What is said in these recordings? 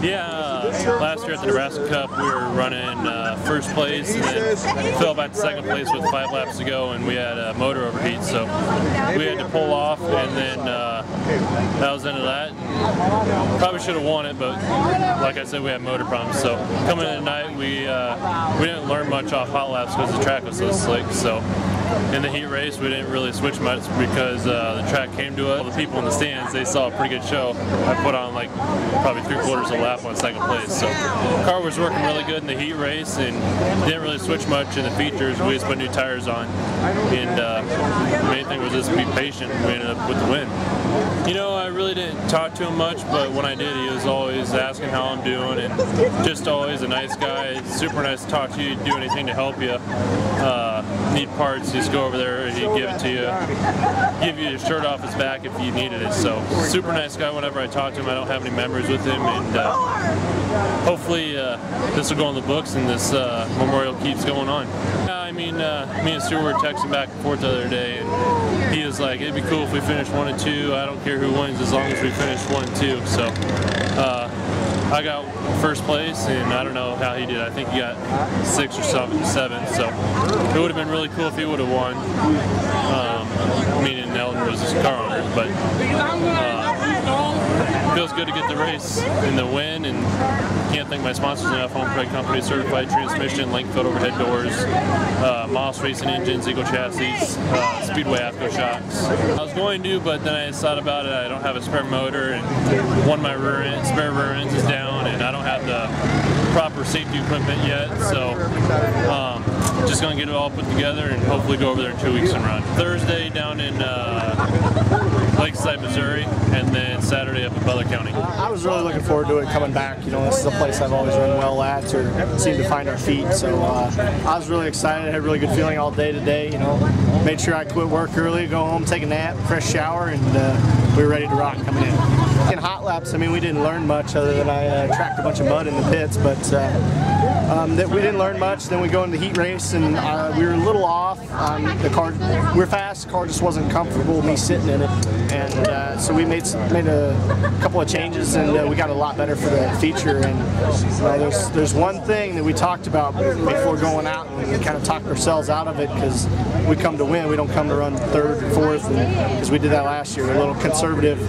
Yeah, last year at the Nebraska Cup we were running first place and then fell back to second place with 5 laps to go, and we had a motor overheat, so we had to pull off, and then that was the end of that. Probably should have won it, but like I said, we had motor problems. So coming in tonight, we didn't learn much off hot laps because the track was so slick. So in the heat race, we didn't really switch much because the track came to us. The people in the stands, they saw a pretty good show. I put on like probably 3/4 of a lap on second place. So the car was working really good in the heat race and didn't really switch much in the features. We just put new tires on, and the main thing was just be patient. We ended up with the win. You know, I really didn't talk to him much, but when I did, he was always asking how I'm doing, and just always a nice guy. Super nice to talk to you, do anything to help you. Need parts, just go over there, he'd give it to you. Give you your shirt off his back if you needed it. So super nice guy. Whenever I talk to him, I don't have any memories with him, and hopefully this will go in the books and this memorial keeps going on. I mean, me and Stuart were texting back and forth the other day, and he was like, it'd be cool if we finished 1 and 2. I don't care who wins as long as we finish 1 and 2. So I got first place, and I don't know how he did. I think he got 6 or 7. So it would have been really cool if he would have won. Meaning Eldon was his car owner, but feels good to get the race and the win, and can't thank my sponsors enough. Home Pride Company, certified transmission, Lankfeld overhead doors, Moss Racing engines, Eagle chassis, Speedway AFCO shocks. I was going to, but then I thought about it. I don't have a spare motor, and one of my spare rear ends is down, and I don't have the proper safety equipment yet, so just going to get it all put together and hopefully go over there in 2 weeks and run. Thursday down in Lakeside, Missouri, and then Saturday up in Butler County. I was really looking forward to it coming back. You know, this is a place I've always run well at, or seemed to find our feet. So I was really excited. I had a really good feeling all day today. You know, made sure I quit work early, go home, take a nap, fresh shower, and we were ready to rock coming in. In hot laps, I mean, we didn't learn much other than I tracked a bunch of mud in the pits, but that we didn't learn much. Then we go into the heat race, and we were a little off. The car, we were fast. The car just wasn't comfortable with me sitting in it, and so we made a couple of changes, and we got a lot better for the feature. And there's one thing that we talked about before going out, and we kind of talked ourselves out of it because we come to win. We don't come to run third or fourth, because we did that last year. We're a little conservative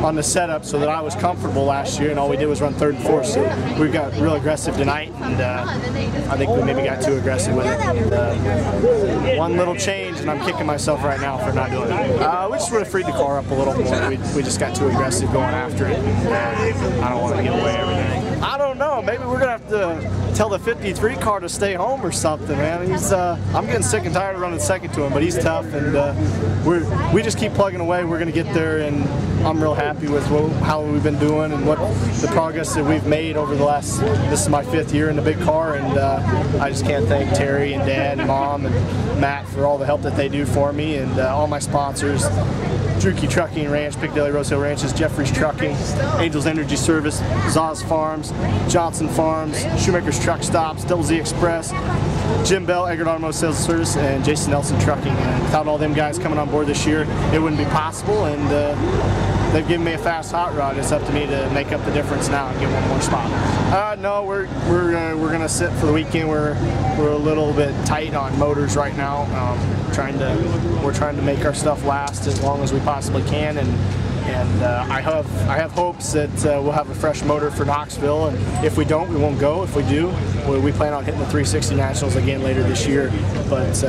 on the setup so that I was comfortable last year, and all we did was run third and fourth. So we got real aggressive tonight, and I think we maybe got too aggressive with it. And, one little change, and I'm kicking myself right now for not doing it. We just would have freed the car up a little more. We just got too aggressive going after it. I don't want to give away everything. I don't know. Maybe we're gonna have to tell the 53 car to stay home or something, man. He's I'm getting sick and tired of running second to him, but he's tough, and we just keep plugging away. We're gonna get there, and I'm real happy with how we've been doing and what the progress that we've made over the last. This is my 5th year in the big car, and I just can't thank Terry and Dad and Mom and Matt for all the help that they do for me, and all my sponsors. Druki Trucking Ranch, Piccadilly Rose Hill Ranches, Jeffrey's Trucking, Angels Energy Service, Zaz Farms, Johnson Farms, Shoemaker's Truck Stops, Double Z Express, Jim Bell, Eggert Automotive Sales Service, and Jason Nelson Trucking. And without all them guys coming on board this year, it wouldn't be possible, and they've given me a fast hot rod. It's up to me to make up the difference now and get one more spot. No, we're gonna sit for the weekend. We're a little bit tight on motors right now. We're trying to make our stuff last as long as we possibly can, and I have hopes that we'll have a fresh motor for Knoxville, and if we don't, we won't go. If we do, we plan on hitting the 360 Nationals again later this year, but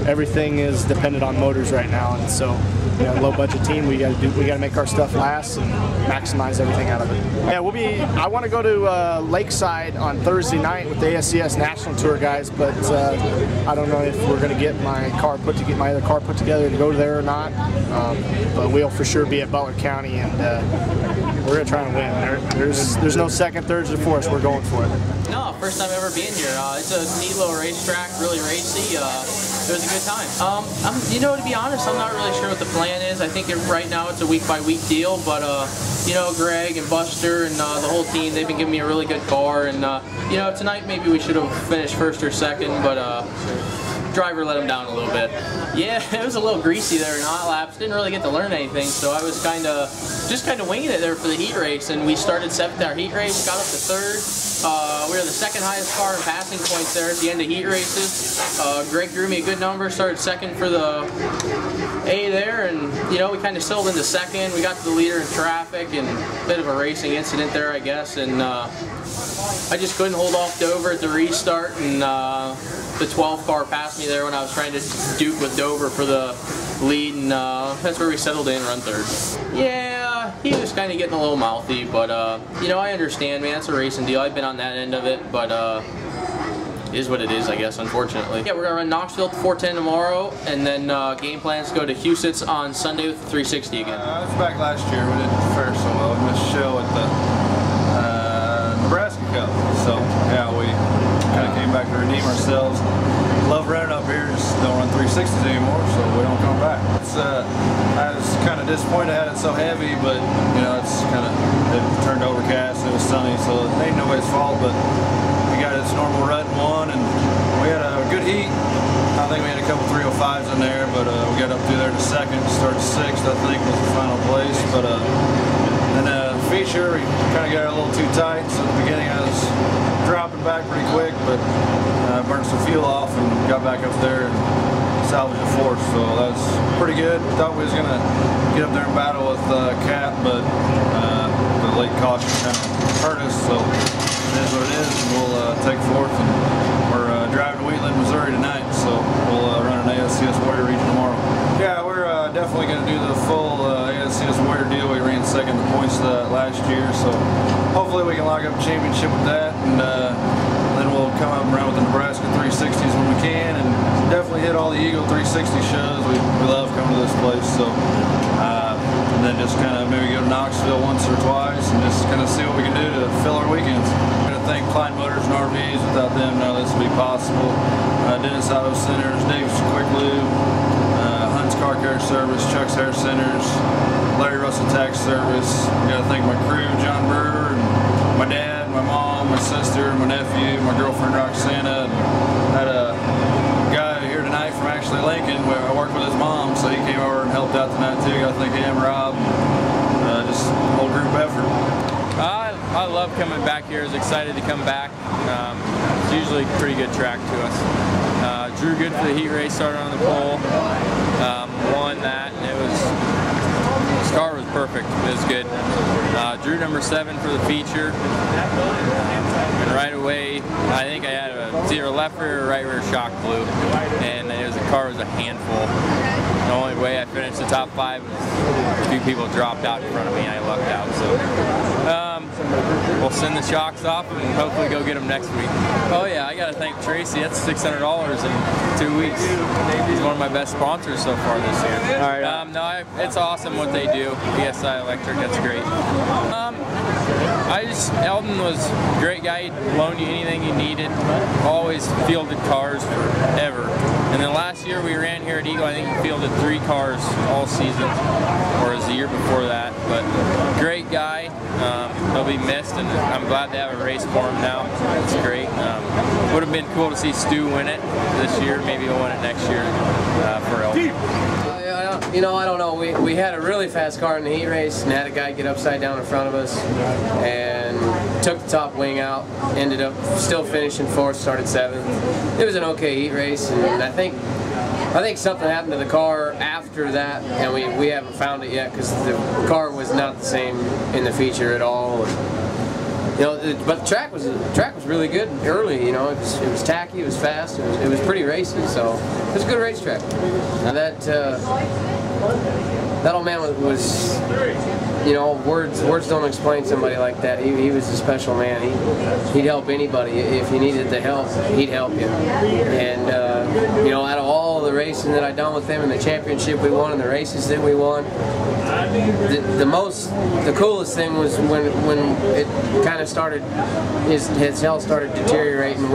everything is dependent on motors right now, and so, you know, low budget team, we got to make our stuff last and maximize everything out of it. Yeah, I want to go to Lakeside on Thursday night with the ASCS National Tour guys, but I don't know if we're going to get my other car put together to go there or not. But we'll for sure be at Butler County, and we're going to try and win. There's no second, thirds, or fourths. We're going for it. No, first time ever being here. It's a neat little racetrack, really racy. It was a good time. You know, to be honest, I'm not really sure what the plan is. I think right now it's a week-by-week deal, but you know, Greg and Buster and the whole team, they've been giving me a really good car, and you know, tonight maybe we should have finished first or second, but driver let him down a little bit. Yeah, it was a little greasy there in hot laps. Didn't really get to learn anything, so I was just kind of winging it there for the heat race. And we started 7th our heat race, got up to 3rd. We were the 2nd highest car in passing points there at the end of heat races. Greg drew me a good number, started 2nd for the A there, and you know, we kind of settled into 2nd. We got to the leader in traffic, and a bit of a racing incident there, I guess. And I just couldn't hold off Dover at the restart, and the 12 car passed me there when I was trying to duke with Dover for the lead, and that's where we settled in, run 3rd. Yeah, he was kind of getting a little mouthy, but you know, I understand, man. It's a racing deal. I've been on that end of it, but it is what it is, I guess, unfortunately. Yeah, we're gonna run Knoxville at 410 tomorrow, and then game plans to go to Huset's on Sunday with the 360 again. I was back last year. We didn't fare so well. We missed a show at the Nebraska Cup, so yeah, we kind of came back to redeem ourselves. Love running up here, just don't run 360s anymore, so we don't come back. I was kind of disappointed I had it so heavy, but you know, it turned overcast, it was sunny, so it ain't nobody's fault, but we got its normal rut in 1, and we had a good heat. I think we had a couple 305s in there, but we got up through there to 2nd, started 6th, I think was the final place, but in the feature, we kind of got it a little too tight, so at the beginning I was dropping back pretty quick, but burned some fuel off and got back up there and salvaged a 4th, so that was pretty good. Thought we was going to get up there and battle with Cap, but the late caution kind of hurt us, so it is what it is, and we'll take 4th, and we're driving to Wheatland, Missouri tonight, so we'll run an ASCS Warrior region tomorrow. Yeah, we're definitely going to do the full ASCS Warrior deal. We ran 2nd the points last year, so hopefully we can lock up a championship with that, and then we'll come up and run with the Nebraska 360s when we can, and definitely hit all the Eagle 360 shows. We love coming to this place, so and then just kind of maybe go to Knoxville once or twice and just kind of see what we can do to fill our weekends. I'm going to thank Klein Motors and RVs. Without them, none of this would be possible. Dennis Auto Centers, Dave's Quick Lube, Hunt's Car Care Service, Chuck's Hair Centers, Larry Russell Tax Service. I got to thank my crew, John Brewer, and my dad, my mom, my sister, my nephew, my girlfriend Roxana. And had a guy here tonight from actually Lincoln where I worked with his mom, so he came over and helped out tonight too. Got to thank him, Rob, just a whole group effort. I love coming back here. I was excited to come back. It's usually a pretty good track to us. Drew good for the heat race, started on the pole, won that, and his car was perfect. It was good. Drew number 7 for the feature, and right away I think I had it's either left rear or right rear shock blew, and the car was a handful. The only way I finished the top 5 was a few people dropped out in front of me and I lucked out. So we'll send the shocks off and hopefully go get them next week. Oh yeah, I gotta thank Tracy. That's $600 in 2 weeks. He's one of my best sponsors so far this year. All right. No, it's awesome what they do. ESI Electric, that's great. Eldon was a great guy. He'd loan you anything you needed. Always fielded cars forever. And then last year we ran here at Eagle, I think he fielded 3 cars all season, or it was the year before that. But great guy. He'll be missed, and I'm glad to have a race for him now. It's great. Would have been cool to see Stu win it this year. Maybe he'll win it next year for Eldon. You know, I don't know. We had a really fast car in the heat race and had a guy get upside down in front of us and took the top wing out, ended up still finishing 4th, started 7th. It was an okay heat race, and I think something happened to the car after that, and we haven't found it yet because the car was not the same in the feature at all. You know, but the track was really good early. You know, it was tacky, it was fast, it was pretty racy. So it was a good racetrack. Now that old man was, you know, words don't explain somebody like that. He was a special man. He'd help anybody if you needed the help. He'd help you. And you know, out of all the racing that I done with him and the championship we won and the races that we won, the coolest thing was when it kind of started, his health started deteriorating.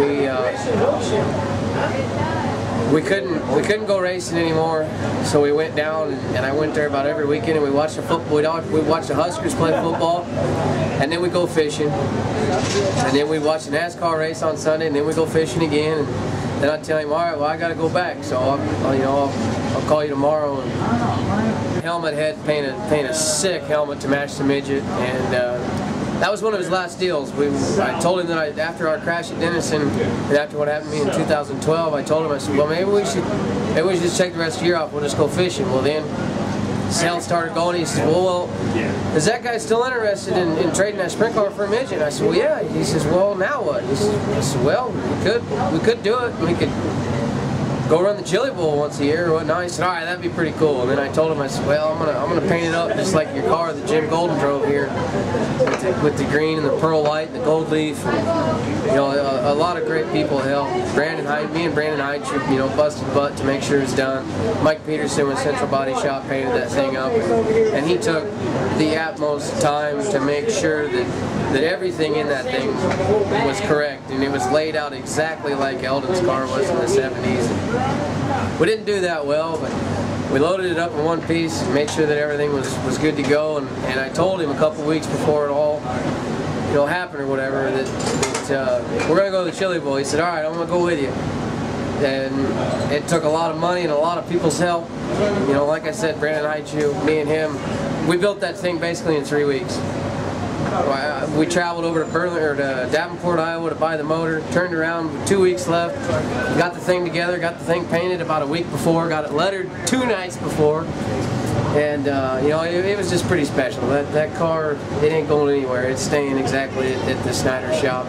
We couldn't go racing anymore, so we went down, and I went there about every weekend, and we watched the football. We watched the Huskers play football, and then we go fishing, and then we watch the NASCAR race on Sunday, and then we go fishing again. then I tell him, all right, well, I got to go back, so I'll call you tomorrow. And helmet had paint a sick helmet to match the midget, and that was one of his last deals. I told him that after our crash at Denison, and after what happened to me in 2012, I told him, I said, well, maybe we should just take the rest of the year off. We'll just go fishing. Well, then sales started going. He says, well, is that guy still interested in trading that sprint car for a midget? I said, well, yeah. He says, well, now what? I said, well, we could do it. We could go run the Chili Bowl once a year or whatnot. He said, all right, that'd be pretty cool. And then I told him, I said, well, I'm gonna paint it up just like your car that Jim Golden drove here, with the green and the pearl white and the gold leaf. And, a lot of great people helped. Me and Brandon Hyde, busted butt to make sure it's done. Mike Peterson with Central Body Shop painted that thing up, and he took the utmost time to make sure that everything in that thing was correct, and it was laid out exactly like Eldon's car was in the 70s. We didn't do that well, but we loaded it up in one piece, made sure that everything was good to go, and I told him a couple weeks before it all happened or whatever that we're going to go to the Chili Bowl. He said, all right, I'm going to go with you. And it took a lot of money and a lot of people's help. Like I said, Brandon Hyde, me and him, we built that thing basically in 3 weeks. We traveled over to Davenport, Iowa to buy the motor, turned around with 2 weeks left, got the thing together, got the thing painted about a week before, got it lettered 2 nights before, and it was just pretty special. That car, it ain't going anywhere. It's staying exactly at the Snyder shop,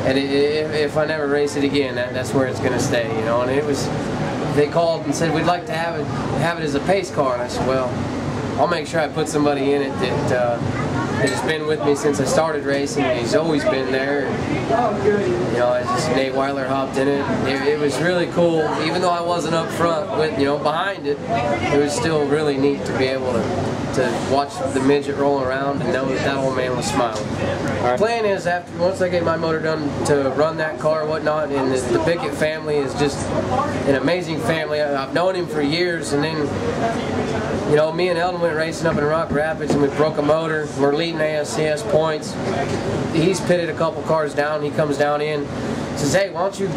and if I never race it again, that's where it's going to stay. And it was, they called and said, we'd like to have it as a pace car, and I said, well, I'll make sure I put somebody in it that has been with me since I started racing, and he's always been there. Nate Weiler hopped in it. It was really cool, even though I wasn't up front with, behind it. It was still really neat to be able to watch the midget roll around and know that old man was smiling. The plan is, once I get my motor done, to run that car and whatnot, and the Pickett family is just an amazing family. I've known him for years, and then me and Eldon went racing up in Rock Rapids, and we broke a motor. We're leading ASCS points. He's pitted a couple cars down. He comes down in, says, hey, why don't you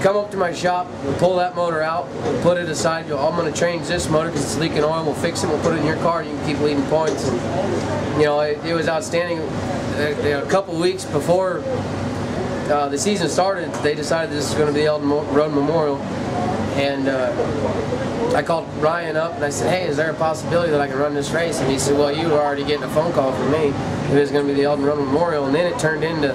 come up to my shop, we'll pull that motor out, we'll put it aside, I'm going to change this motor because it's leaking oil, we'll fix it, we'll put it in your car, you can keep leading points. And it was outstanding. A couple weeks before the season started, they decided this was going to be the Eldon Road Memorial, and I called Ryan up and I said, hey, is there a possibility that I can run this race? And he said, well, you were already getting a phone call from me. It was going to be the Eldon Road Memorial. And then it turned into,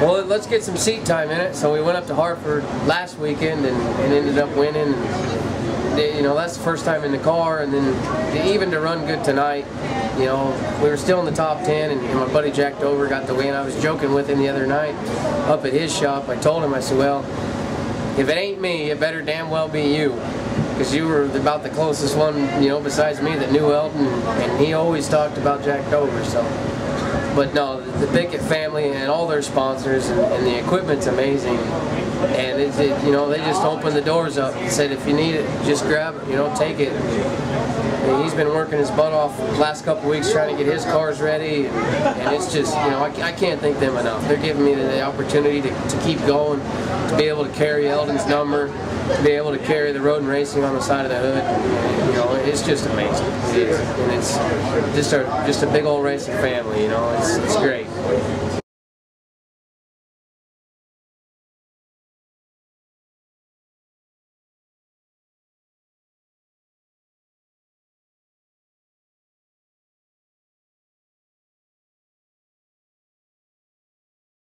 well, let's get some seat time in it. So we went up to Hartford last weekend and ended up winning. And, that's the first time in the car. And then even to run good tonight, we were still in the top 10, and my buddy Jack Dover got the win. I was joking with him the other night up at his shop. I told him, I said, well, if it ain't me, it better damn well be you. Because you were about the closest one, besides me that knew Eldon, and he always talked about Jack Dover. So, but no, the Pickett family and all their sponsors and the equipment's amazing, and they just opened the doors up and said, if you need it, just grab it, take it. And he's been working his butt off the last couple weeks trying to get his cars ready, and it's just, I can't thank them enough. They're giving me the opportunity to keep going, to be able to carry Eldon's number, to be able to carry the road and racing on the side of the hood. It's just amazing. It is. And it's just a big old racing family, it's great.